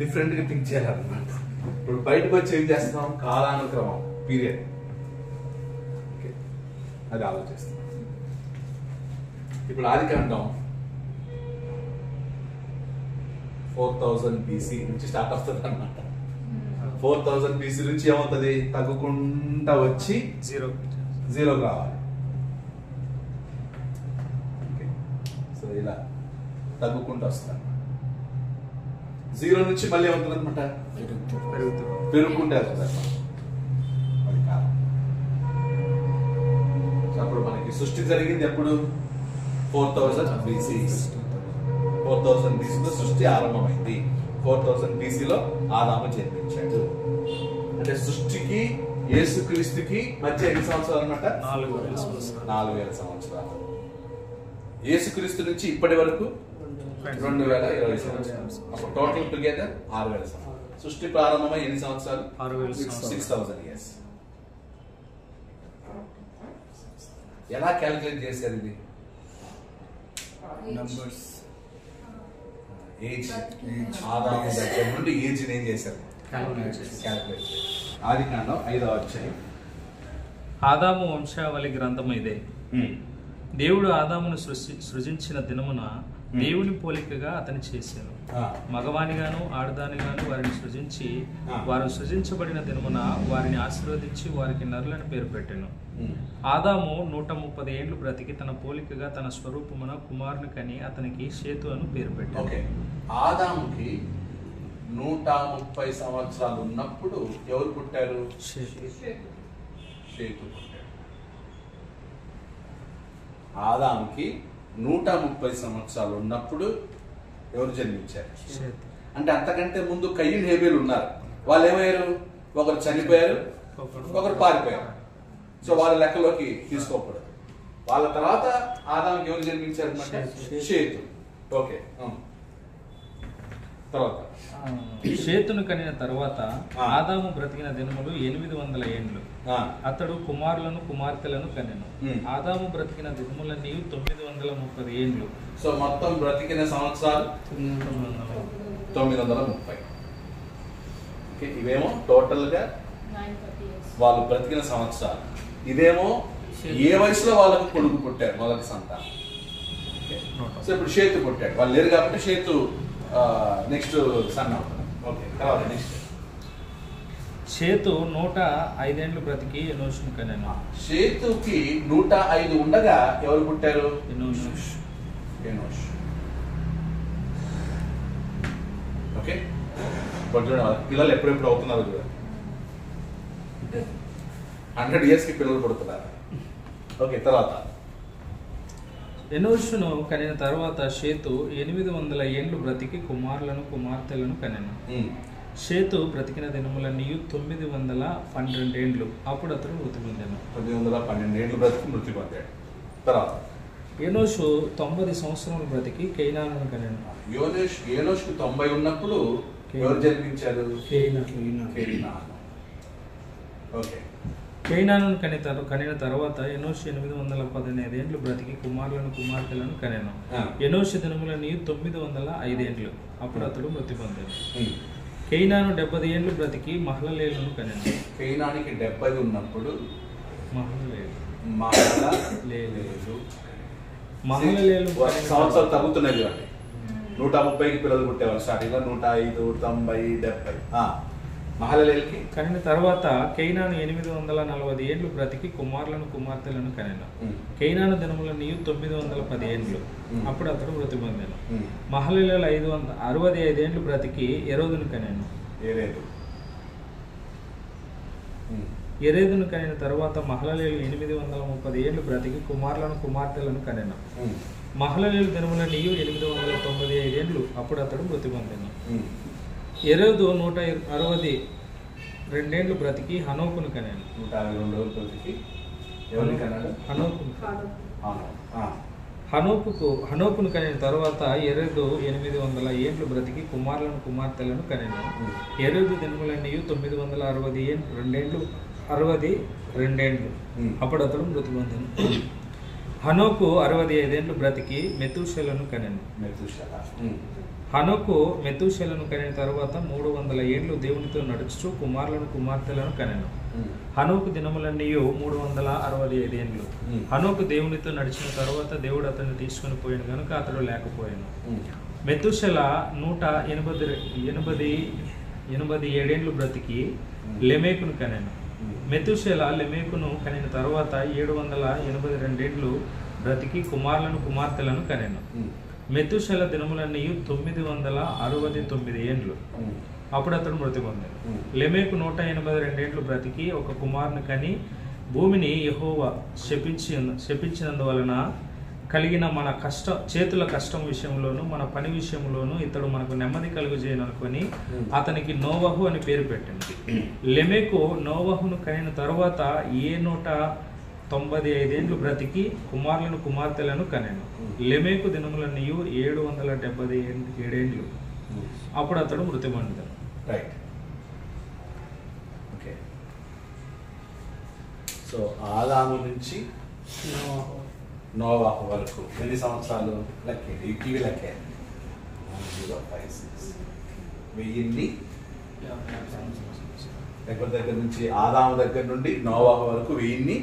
డిఫరెంట్ గా థింక్ చేయాలన్నమాట. ఇప్పుడు బయటకు వచ్చి ఏం చేస్తున్నాం, కాలానుక్రమం పీరియడ్, అది ఆలోచిస్తాం. ఇప్పుడు ఆదికాండం 4000 BC నుంచి స్టార్ట్ అవుతుంది అన్నమాట. 4000 BC నుంచి ఏమవుతుంది, తగ్గుకుంటా వచ్చి జీరోకి రావాలి. సో ఇలా తగ్గుకుంటూ వస్తాను. 0 నుంచి మళ్ళీ ఏమవుతుంది అనమాట, పెరుగుకుంటే వెళ్తుంది అనమాట. అది కాలం. అప్పుడు మనకి సృష్టి జరిగింది ఎప్పుడు, 4000 BC. 4000 BCలో సృష్టి ఆరంభమైంది. 4000 BCలో ఆదాము జన్మించాడు. అంటే సృష్టికి యేసుక్రీస్తుకి మధ్య ఎన్ని సంవత్సరాలు అనమాట, 4000 సంవత్సరాలు. యేసుక్రీస్తు నుంచి ఇప్పటి వరకు 2020 సంవత్సరాలు. అప్పుడు టోటల్ టుగెదర్ 6000 సంవత్సరాలు. సృష్టి ప్రారంభమై ఎన్ని సంవత్సరాలు, 6000 years. ఎలా క్యాలిక్యులేట్ చేశారు ఇది? నంబర్స్, ఏజ్, ఆదాము దగ్గర నుండి ఏజ్ ఏం చేశారు, క్యాలిక్యులేట్. ఆదికాండం 5వ అధ్యాయం. ఆదాము వంశావళి గ్రంథం ఇదే. దేవుడు ఆదామును సృజించిన దినమున దేవుని పోలికగా అతను చేశాను. మగవానిగాను ఆడదానిగాను వారిని సృజించి వారు సృజించబడిన దినమున వారిని ఆశీర్వదించి వారికి నరులను పేరు పెట్టెను. ఆదాము 130 ఏండ్లు బ్రతికి తన పోలికగా తన స్వరూపమున కుమారుని కని అతనికి షేతు అని పేరు పెట్టాను. ఆదాముకి 130 సంవత్సరాలు ఉన్నప్పుడు ఎవరు పుట్టారు? షేతు పుట్టాడు. ఆదాముకి 130 సంవత్సరాలు ఉన్నప్పుడు ఎవరు జన్మించారు? అంటే అంతకంటే ముందు కయ్యిన్ హేబేలు ఉన్నారు. వాళ్ళు ఏమయ్యారు? ఒకరు చనిపోయారు, ఒకరు పారిపోయారు. సో వాళ్ళ లెక్కలోకి తీసుకోకూడదు. వాళ్ళ తర్వాత ఆదాముకి ఎవరు జన్మించారు? షేతు. ఓకే, తర్వాత షేతును కనిన తర్వాత ఆదాము బ్రతికిన దినములు 800 ఏండ్లు. అతడు కుమారులను కుమార్తెలను కనెను. ఆదాము బ్రతికిన దినములన్నీ 930 ఏండ్లు. సో మొత్తం బ్రతికిన సంవత్సరాలు 930. ఇవేమో టోటల్ గా వాళ్ళు బ్రతికిన సంవత్సరాలు. ఇదేమో ఏ వయసులో వాళ్ళకు కొడుకు పుట్టారు, మొదటి సంతానం. సో ఇప్పుడు షేతు పుట్టాడు. వాళ్ళు లేరు కాబట్టి షేతు నెక్స్ట్ సన్ అవుతాడు. ఓకే, తర్వాత నెక్స్ట్ షేతు 105 ఏండ్లు బ్రతికి ఎనోషును కనెను. షేతుకి 105 ఉండగా ఎవరు పుట్టారు? ఎనోష్. ఓకే, చూడండి పిల్లలు ఎప్పుడెప్పుడు అవుతున్నారు చూడండి. 100 years కి పిల్లలు పుడుతున్నారు. ఓకే, తర్వాత ఎనోషును కనిన తర్వాత షేతు 800 ఏండ్లు బ్రతికి కుమారులను కుమార్తెలను కనెను. షేతు బ్రతికిన దినములన్నీ 912 ఏండ్లు. అప్పుడు అతడు మృతి పొందాను. 912 ఏండ్లు బ్రతికి మృతి పొందాడు. తర్వాత ఎనోషు 90 సంవత్సరములు బ్రతికి కేయినానును కనెను. ఎనోషుకు 90 ఉన్నప్పుడు ఎవరు జన్మించారు? ఓకే, కేయినానును కనిన తర్వాత ఎనోషు 815 ఏండ్లు బ్రతికి కుమారులను కుమార్తెలను కనెను. ఎనోషు దినములన్నీ 905 ఏండ్లు. అప్పుడు అతడు మృతి పొందాడు. కేయినాను 70 ఏండ్లు బ్రతికి మహలలేలును కనెను. కేయినానికి 70 ఉన్నప్పుడు మహలలేలు సంవత్సరాలు తగ్గుతున్నాయి చూడండి. 130కి పిల్లలు పుట్టేవారు స్టార్టింగ్ లో. 105, 90, 70. మహలలేలుకి కనిన తర్వాత కేయినాను 840 ఏండ్లు బ్రతికి కుమారులను కుమార్తెలను కనెను. కేయినాను దినములన్నీ 910 ఏండ్లు. అప్పుడు అతడు మృతి పొందాను. మహలలేలు 565 ఏండ్లు బ్రతికి ఎరోదును కనెను. ఎరేదును కనిన తర్వాత మహలలేలు 830 ఏండ్లు బ్రతికి కుమారులను కుమార్తెలను కనెను. మహలలేలు దినములన్నీ 895 ఏండ్లు. అప్పుడు అతడు మృతి పొందాను. ఎరోదు 162 ఏండ్లు బ్రతికి హనోకును కనెను. 162 బ్రతికి హనోకును కనిన తర్వాత ఎరోదు 800 ఏండ్లు బ్రతికి కుమారులను కుమార్తెలను కనెను. ఎరోదు దినములన్నీ 962 ఏండ్లు. అప్పుడు అతడు మృతి పొందాను. హనోకు 65 ఏండ్లు బ్రతికి మెతూషెలను కనెను. హనోకు మెతూషెలను కనిన తర్వాత 300 ఏండ్లు దేవునితో నడుచుచు కుమారులను కుమార్తెలను కనెను. హనోకు దినములన్నీ 365 ఏండ్లు. హనోకు దేవునితో నడిచిన తర్వాత దేవుడు అతన్ని తీసుకుని పోయాను కనుక అతడు లేకపోయాను. మెతూషెల 187 ఏండ్లు బ్రతికి లెమేకును కనెను. మెతూషెల లెమేకును కనిన తర్వాత 782 ఏండ్లు బ్రతికి కుమారులను కుమార్తెలను కనెను. మెతూషెల దినములన్నీ 969 ఏండ్లు. అప్పుడు అతడు మృతి పొందాడు. లెమేకు 182 ఏండ్లు బ్రతికి ఒక కుమారుని కని భూమిని యెహోవా శపించినందువలన కలిగిన మన చేతుల కష్టం విషయంలోను మన పని విషయంలోను ఇతడు మనకు నెమ్మది కలుగజేయననుకొని అతనికి నోవహు అని పేరు పెట్టింది. లెమేకు నోవహును కనిన తర్వాత 195 ఏండ్లు బ్రతికి కుమారులను కుమార్తెలను కనెను. లెమేకు దినములన్నీ 777 ఏండ్లు. అప్పుడు అతడు మృతి పొందాడు. సో ఆదాము నుంచి నోవాహు వరకు ఎన్ని సంవత్సరాలు లెక్కేది? ఇవి లెక్కే 1000 దగ్గర నుంచి ఆదాము దగ్గర నుండి నోవాహు వరకు 1000.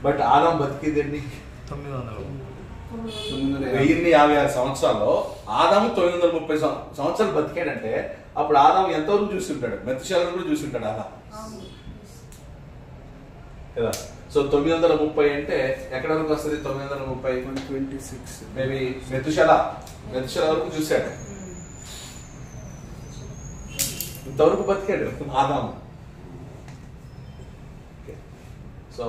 బట్ ఆదాము బతికేదండి 1056 సంవత్సరాల్లో ఆదాము 930 సంవత్సరాలు బతికాడంటే అప్పుడు ఆదాము ఎంతవరకు చూసి ఉంటాడు? మెతుషెలను కూడా చూసి ఉంటాడు ఆదాము కదా. సో 930 అంటే ఎక్కడ వరకు వస్తుంది? 930 26 మేబీ మెతుషెల వరకు చూశాడు. ఇంతవరకు బతికాడు ఆదాము. సో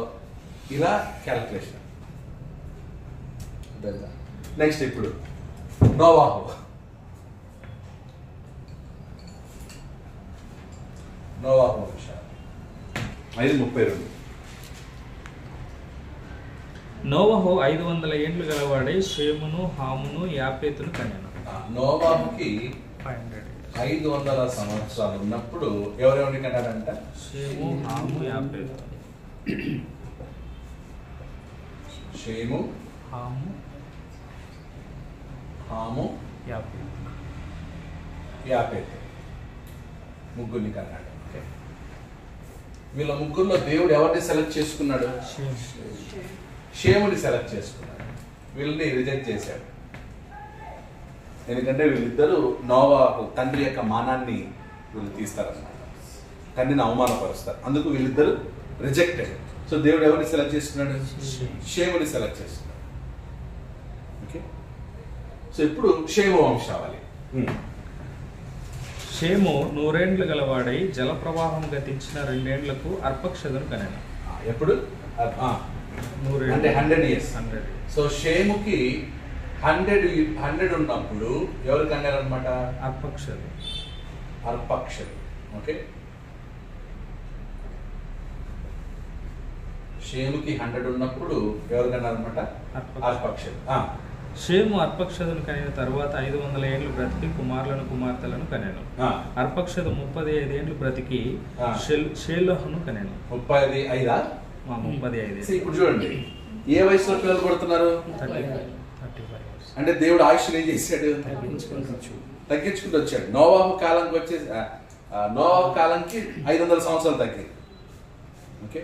ఇలా క్యాలిక్యులేషన్. నెక్స్ట్ ఇప్పుడు నోవాహు 5:32. నోవహు 500 ఏండ్లు గలవాడై షేమును హామును యాపేతును కనెను. నోవాహుకి 500 సంవత్సరాలు ఉన్నప్పుడు ఎవరెవరిని కన్నాడంట? షేము హాము యాపేతు. షేము హాము యాపేతు ముగ్గురిని కన్నాడు. వీళ్ళ ముగ్గురులో దేవుడు ఎవరిని సెలెక్ట్ చేసుకున్నాడు? షేముని సెలెక్ట్ చేసుకున్నాడు. వీళ్ళని రిజెక్ట్ చేశాడు. ఎందుకంటే వీళ్ళిద్దరూ నోవాహు తండ్రి యొక్క మానాన్ని వీళ్ళు తీస్తారన్నమాట, తండ్రిని అవమానపరుస్తారు. అందుకు వీళ్ళిద్దరు రిజెక్టెడ్. సో దేవుడు ఎవరిని సెలెక్ట్ చేసుకున్నాడు? షేముని సెలెక్ట్ చేసుకున్నాడు. ఓకే, సో ఇప్పుడు షేము వంశావళి. షేము 100 ఏండ్లు గలవాడై జలప్రవాహం గతించిన 2 ఏండ్లకు అర్పక్షదును కనెను. ఎప్పుడు? 100 అంటే 100 years. 100. సో షేముకి 100 ఉన్నప్పుడు ఎవరు కన్నారు అనమాట? అర్పక్షదు. ఓకే, షేముకి 100 ఉన్నప్పుడు ఎవరు కన్నారు అనమాట? అర్పక్షదు. షేము అర్పక్షదును కనిన తరువాత 500 ఏండ్లు బ్రతికి కుమారులను కుమార్తెలను కనెను. అర్పక్షదు 35 ఏండ్లు బ్రతికి షేలోహును కనెను. 35. ఇప్పుడు చూడండి, ఏ వయసులో పిల్లలు పడుతున్నారు? 35. అంటే దేవుడు ఆయుష్ని ఏం చేశాడు? తగ్గించుకుంటూ వచ్చాడు. నోవాహు కాలంకి వచ్చేసి నోవాహు కాలంకి 500 సంవత్సరాలు తగ్గింది. ఓకే,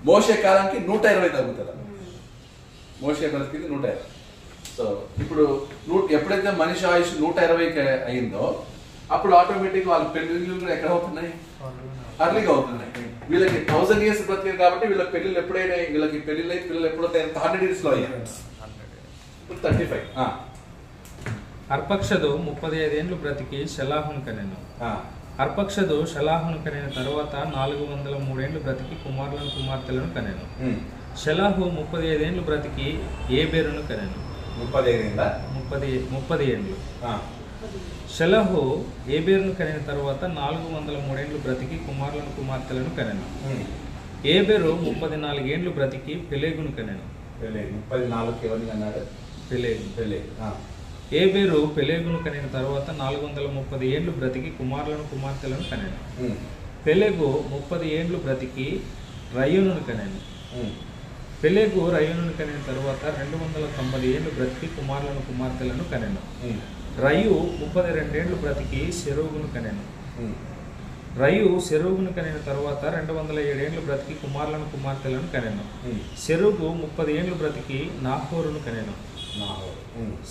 మోషే కాలంకి 120 తగ్గుతుంది. మోషే బ్రతికింది 120. సో ఇప్పుడు ఎప్పుడైతే మనిషి ఆయుష్ 120కి అయిందో అప్పుడు ఆటోమేటిక్ వాళ్ళ పెళ్లిళ్ళు కూడా ఎక్కడ అవుతున్నాయి? అర్లీగా అవుతున్నాయి. వీళ్ళకి 1000 years బ్రతికారు కాబట్టి వీళ్ళ పెళ్లిళ్ళు ఎప్పుడైనా వీళ్ళకి పెళ్లిళ్ళు అయితే పిల్లలు ఎప్పుడైతే 100 years లో అయ్యారు. 35. అర్పక్షదు 35 ఏండ్లు బ్రతికి షలాహును కనెను. అర్పక్షదు షలాహును కనిన తరువాత 403 ఏండ్లు బ్రతికి కుమారులను కుమార్తెలను కనెను. షలాహు 35 ఏండ్లు బ్రతికి ఏబేరును కనెను. 30 ఏండ్లు. షలాహు ఏబేరును కనిన తరువాత 403 ఏండ్లు బ్రతికి కుమారులను కుమార్తెలను కనెను. ఏబేరు 34 ఏండ్లు బ్రతికి పెలేగును కనెను. 34 ఎవరిని అన్నాడు? పెలేగు. ఏబేరు పెలేగును కనిన తరువాత 430 ఏండ్లు బ్రతికి కుమారులను కుమార్తెలను కనెను. పెలేగు 30 ఏండ్లు బ్రతికి రయూనును కనెను. పెలేగు రయూనును కనిన తరువాత 290 ఏండ్లు బ్రతికి కుమారులను కుమార్తెలను కనెను. రయు 32 ఏండ్లు బ్రతికి సెరూగును కనెను. రయు సెరూగును కనిన తరువాత 207 ఏండ్లు బ్రతికి కుమారులను కుమార్తెలను కనెను. సెరూగు 30 ఏండ్లు బ్రతికి నాహోరును కనెను.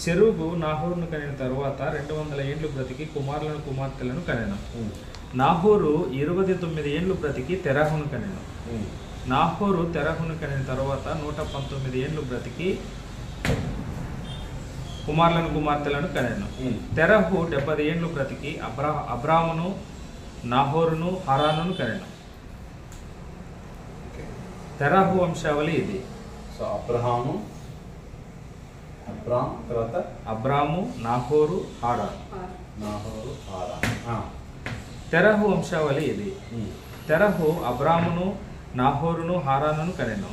సెరూగు నాహోరును కనిన తరువాత 200 ఏండ్లు బ్రతికి కుమారులను కుమార్తెలను కనెను. నాహోరు 29 ఏండ్లు బ్రతికి తెరహును కనెను. నాహోరు తెరహును కనిన తరువాత 119 ఏండ్లు బ్రతికి కుమారులను కుమార్తెలను కనెను. తెరహు 70 ఏండ్లు బ్రతికి అబ్రామును నాహోరును హారానును కనెను. తెరహు వంశావళి ఇది. సో అబ్రాము తర్వాత అబ్రాము నాహోరు హారాను. తెరహు వంశావళి ఇది. తెరహు అబ్రామును నాహోరును హారానును కనెను.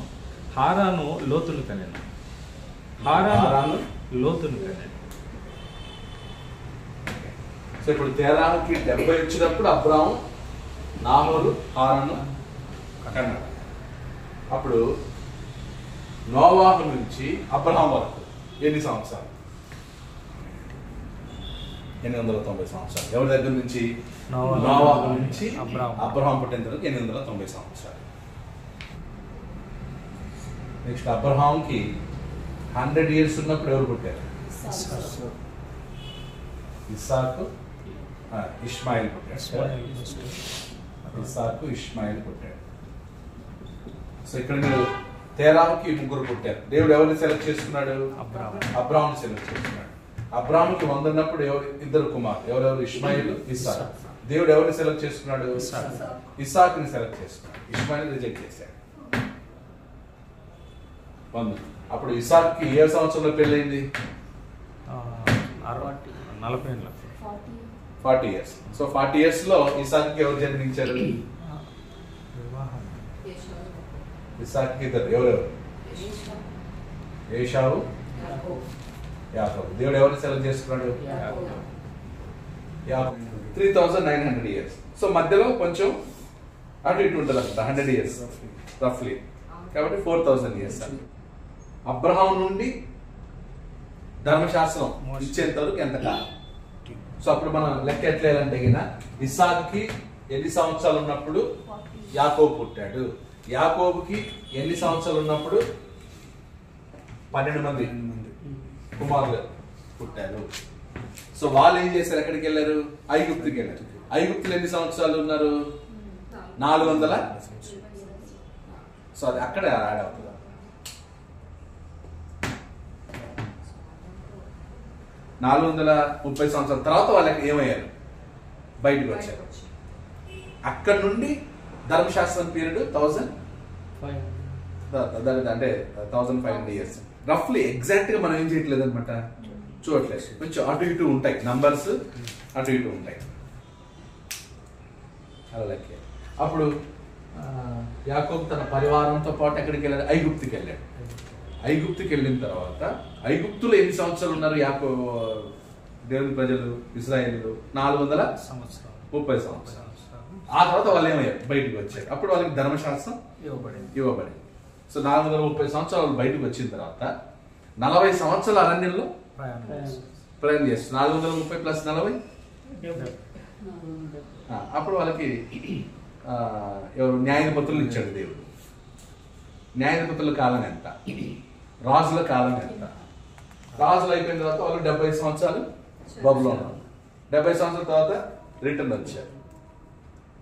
హారాను లోతును కనెను. హారాను లోతును కనెను. సో ఇప్పుడు తెరాహుకి 70 వచ్చినప్పుడు అబ్రాము నాహోరు హారాను కన్నాడు. అప్పుడు నోవాహు నుంచి అబ్రహాం వరకు ఎన్ని సంవత్సరాలు? 890 సంవత్సరాలు. ఎవరి దగ్గర నుంచి? నోవాహు నుంచి అబ్రహాం పుట్టిన తర్వాత 890 సంవత్సరాలు. నెక్స్ట్ అబ్రహాంకి 100 years ఉన్నప్పుడు ఎవరు పుట్టారు? ఇస్సాకు, ఇష్మాయిల్ పుట్టాడు. ఇస్సాకు, ఇష్మాయిల్ పుట్టాడు. సో ఇక్కడ మీరు తేరాకి 3 పుట్టారు. దేవుడు ఎవరిని సెలెక్ట్ చేసుకున్నాడు? అబ్రాహాం సెలెక్ట్ చేసుకున్నాడు. అబ్రాహాంకి 100 ఉన్నప్పుడు 2 కుమారులు ఎవరెవరు? ఇష్మాయిల్, ఇస్సాకు. దేవుడు ఎవరిని సెలెక్ట్ చేసుకున్నాడు? ఇస్సాకుని సెలెక్ట్ చేసుకున్నాడు. ఇష్మాయిల్ రిజెక్ట్ చేశాడు. అప్పుడు ఇస్సాకుకి ఏ సంవత్సరంలో పెళ్ళైంది? 40 years. సో 40 years లో ఇస్సాకుకి ఎవరు జన్మించారు? ఇస్సాకుకి ఇద్దరు. ఎవరెవరు? ఏశావు, యాకోబు. దేవుడు ఎవరిని సెలెక్ట్ చేసుకున్నాడు? యాకోబు. 3900 years. సో మధ్యలో కొంచెం అటు ఇటు ఉంటుంది అంట 100 years రఫ్లీ. కాబట్టి 4000 years. అబ్రహాం నుండి ధర్మశాస్త్రం ఇచ్చేంత వరకు ఎంత కాలం? సో అప్పుడు మనం లెక్క ఎట్లేదంటే ఇస్సాకుకి ఎన్ని సంవత్సరాలు ఉన్నప్పుడు యాకోబు పుట్టాడు? యాకోబుకి ఎన్ని సంవత్సరాలు ఉన్నప్పుడు 12 మంది కుమారులు పుట్టారు? సో వాళ్ళు ఏం చేశారు? ఎక్కడికి వెళ్ళారు? ఐగుప్తుకి వెళ్ళారు. ఐగుప్తులు ఎన్ని సంవత్సరాలు ఉన్నారు? 400. సో అది అక్కడ యాడ్ అవుతుంది. 430 సంవత్సరాల తర్వాత వాళ్ళకి ఏమయ్యారు? బయటకు వచ్చారు. అక్కడ నుండి ధర్మశాస్త్రం పీరియడ్ 1500 years రఫ్లీ. ఎగ్జాక్ట్ గా మనం ఏం చేయట్లేదు అనమాట, చూడట్లేదు. కొంచెం అటు ఇటు ఉంటాయి, నంబర్స్ అటు ఇటు ఉంటాయి. అలా అప్పుడు యాకోబు తన పరివారంతో పాటు ఎక్కడికి వెళ్ళాడు? ఐగుప్తుకి వెళ్ళాడు. ఐగుప్తుకి వెళ్ళిన తర్వాత ఐగుప్తులో ఎన్ని సంవత్సరాలు ఉన్నారు దేవుని ప్రజలు, ఇశ్రాయేలీయులు? 430 సంవత్సరాలు. ఆ తర్వాత వాళ్ళు ఏమయ్యారు? బయటకు వచ్చారు. అప్పుడు వాళ్ళకి ధర్మశాస్త్రం ఇవ్వబడింది. సో 430 సంవత్సరాలు బయటకు వచ్చిన తర్వాత 40 సంవత్సరాల అరణ్యంలో ప్రయాణం చేస్తారు. 430 + 40 అప్పుడు వాళ్ళకి ఎవరు? న్యాయాధిపతులు ఇచ్చాడు దేవుడు. న్యాయాధిపతుల కాలం ఎంత? రాజుల కాలం ఎంత? రాజులు అయిపోయిన తర్వాత వాళ్ళు 70 సంవత్సరాలు బబులోన్. 70 సంవత్సరాల తర్వాత రిటర్న్ వచ్చారు.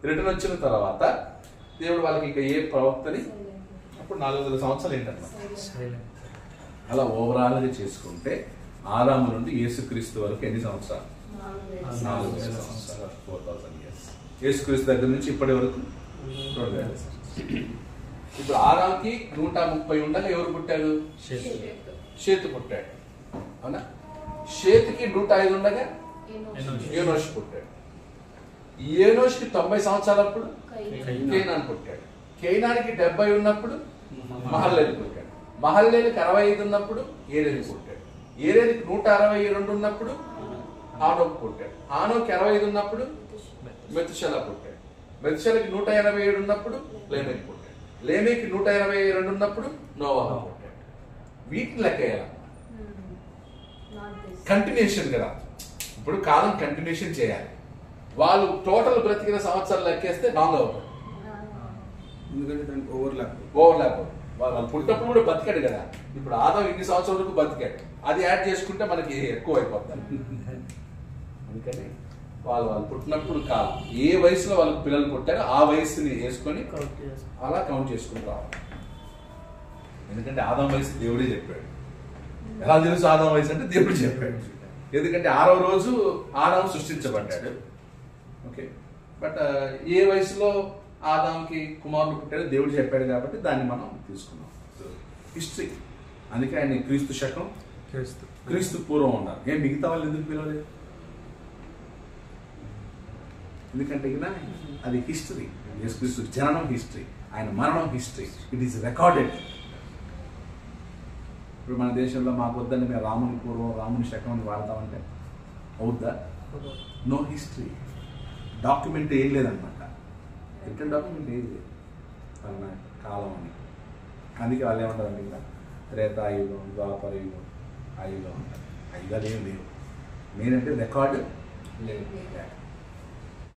రిటర్న్ వచ్చిన తర్వాత దేవుడు వాళ్ళకి ఇక ఏ ప్రవక్తని అప్పుడు 400 సంవత్సరాలు ఏంటన్నమాట. అలా ఓవరాల్ గా చేసుకుంటే ఆదాము నుండి యేసుక్రీస్తు వరకు ఎన్ని సంవత్సరాలు? 4000 సంవత్సరాలు. 4000 years. యేసుక్రీస్తు దగ్గర నుంచి ఇప్పటి వరకు 2000. ఇప్పుడు ఆదాముకి 130 ఉండగా ఎవరు పుట్టారు? షేతు పుట్టాడు. అవునా? షేతుకి 105 ఉండగా ఏనోషు పుట్టాడు. ఏనోషుకి 90 సంవత్సరాలప్పుడు కేనాను పుట్టాడు. కేనానికి 70 ఉన్నప్పుడు మహల్లేలు పుట్టాడు. మహల్లేలుకి 65 ఉన్నప్పుడు ఏరేలు పుట్టాడు. ఏరేలుకి 162 ఉన్నప్పుడు ఆనోకు పుట్టాడు. ఆనోకి 65 ఉన్నప్పుడు మెతుషెల పుట్టాడు. మెతుషెలకి 187 ఉన్నప్పుడు లేమెకు పుట్టాడు. లేమెకి 182 ఉన్నప్పుడు నోవాహు పుట్టాడు. వీటిని లెక్క కంటిన్యూషన్ కదా. ఇప్పుడు కాలం కంటిన్యూషన్ చేయాలి. వాళ్ళు టోటల్ బ్రతికిన సంవత్సరాలు లెక్కేస్తే రాంగ్ అవుతుంది. ఎందుకంటే దానికి ఓవర్లాప్ వాళ్ళు పుట్టినప్పుడు కూడా బతికాడు కదా. ఇప్పుడు ఆదాం ఇన్ని సంవత్సరాల వరకు బతికాడు. అది యాడ్ చేసుకుంటే మనకి ఎక్కువ అయిపోతుంది. అందుకని వాళ్ళు పుట్టినప్పుడు కాదు, ఏ వయసులో వాళ్ళకి పిల్లలు పుట్టారో ఆ వయసుని వేసుకొని అలా కౌంట్ చేసుకుని రావాలి. ఎందుకంటే ఆదాం వయసు దేవుడే చెప్పాడు. ఎలా తెలుసు ఆదాం వయసు అంటే దేవుడు చెప్పాడు. ఎందుకంటే 6వ రోజు ఆదాం సృష్టించబడ్డాడు. ఓకే, బట్ ఏ వయసులో ఆదాంకి కుమారుడు పుట్టాడో దేవుడు చెప్పాడు కాబట్టి దాన్ని మనం తీసుకున్నాం. హిస్టరీ. అందుకే ఆయన క్రీస్తు శకం, క్రీస్తు పూర్వం ఉన్నారు. ఏం మిగతా వాళ్ళు ఎందుకు పిలవలేదు? ఎందుకంటే అది హిస్టరీ. యేసుక్రీస్తు జననం హిస్టరీ, ఆయన మరణం హిస్టరీ. It is recorded. ఇప్పుడు మన దేశంలో మాకు వద్దని మేము రాముని పూర్వం, రాముని శకం వాడతామంటే అవుద్దా? Know history. డాక్యుమెంట్ ఏం లేదనమాట. రిటర్న్ డాక్యుమెంట్ ఏం లేదు వాళ్ళ కాలం అని. అందుకే వాళ్ళు ఏమంటారండి ఇంకా త్రేతాయుగం, ద్వాపర యుగం, ఆ యుగం అంటారు. ఆ యుగాలు ఏం లేవు. నేనంటే రికార్డు లేదు.